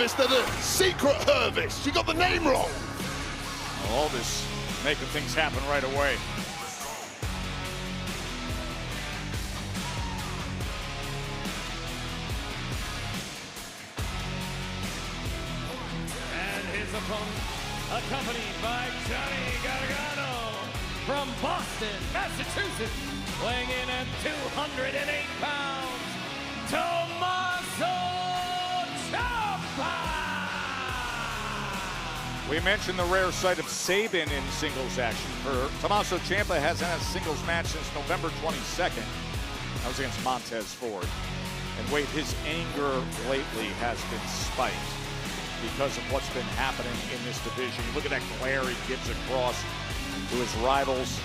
Hervis, they're the secret Hervis. You got the name wrong. All this making things happen right away. And his opponent, accompanied by Johnny Gargano from Boston, Massachusetts, weighing in at 208 pounds, Tommaso Ciampa! We mentioned the rare sight of Sabin in singles action. For Tommaso Ciampa hasn't had a singles match since November 22nd. That was against Montez Ford. And Wade, his anger lately has been spiked because of what's been happening in this division. Look at that glare he gives across to his rivals,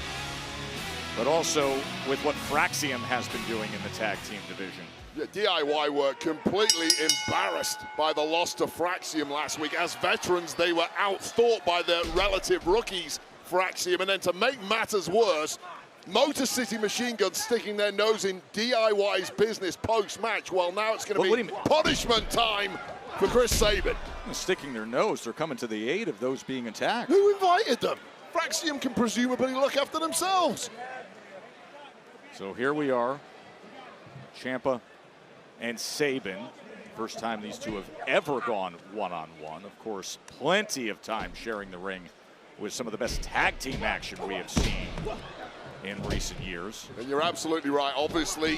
but also with what Frazier has been doing in the tag team division. Yeah, DIY were completely embarrassed by the loss to Frazier last week. As veterans, they were outthought by their relative rookies, Frazier. And then to make matters worse, Motor City Machine Guns sticking their nose in DIY's business post-match. Well, now it's going to be punishment time for Chris Sabin. Sticking their nose, they're coming to the aid of those being attacked. Who invited them? Frazier can presumably look after themselves. So here we are, Ciampa and Sabin. First time these two have ever gone one-on-one. Of course, plenty of time sharing the ring with some of the best tag team action we have seen in recent years. And you're absolutely right. Obviously,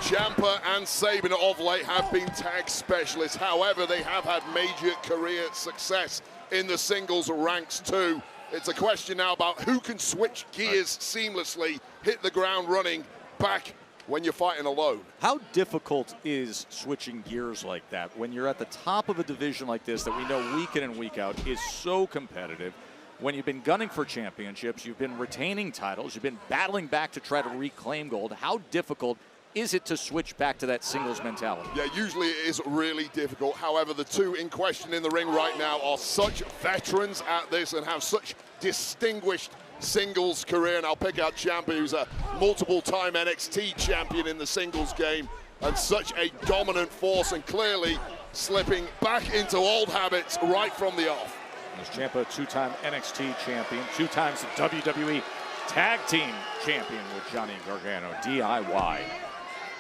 Ciampa and Sabin of late have been tag specialists. However, they have had major career success in the singles ranks too. It's a question now about who can switch gears seamlessly, hit the ground running back when you're fighting alone. How difficult is switching gears like that when you're at the top of a division like this that we know week in and week out is so competitive? When you've been gunning for championships, you've been retaining titles, you've been battling back to try to reclaim gold. How difficult is it to switch back to that singles mentality? Yeah, usually it is really difficult. However, the two in question in the ring right now are such veterans at this and have such distinguished singles career. And I'll pick out Ciampa, who's a multiple-time NXT champion in the singles game and such a dominant force, and clearly slipping back into old habits right from the off. As Ciampa, two-time NXT champion, two times the WWE Tag Team Champion with Johnny Gargano, DIY.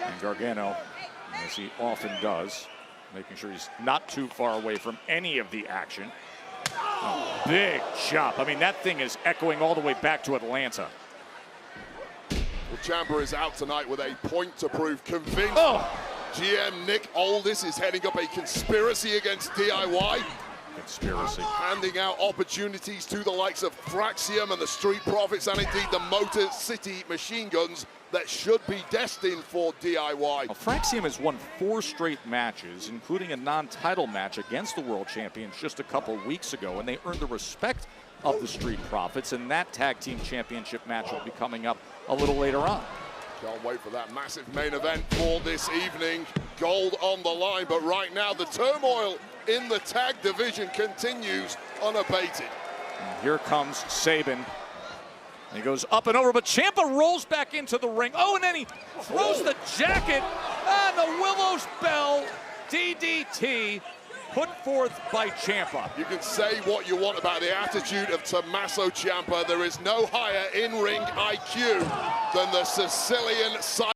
And Gargano, as he often does, making sure he's not too far away from any of the action. Oh, big chop. I mean, that thing is echoing all the way back to Atlanta. Well, Ciampa is out tonight with a point to prove. Convinced GM Nick Aldis is heading up a conspiracy against DIY. Conspiracy. Handing out opportunities to the likes of Frazier and the Street Profits, and indeed the Motor City Machine Guns that should be destined for DIY. Well, Frazier has won 4 straight matches, including a non-title match against the world champions just a couple weeks ago, and they earned the respect of the Street Profits, and that tag team championship match will be coming up a little later on. Can't wait for that massive main event for this evening. Gold on the line, but right now the turmoil in the tag division continues unabated. And here comes Sabin. He goes up and over, but Ciampa rolls back into the ring. Oh, and then he throws the jacket, and the Willow's Bell DDT put forth by Ciampa. You can say what you want about the attitude of Tommaso Ciampa. There is no higher in-ring IQ than the Sicilian side.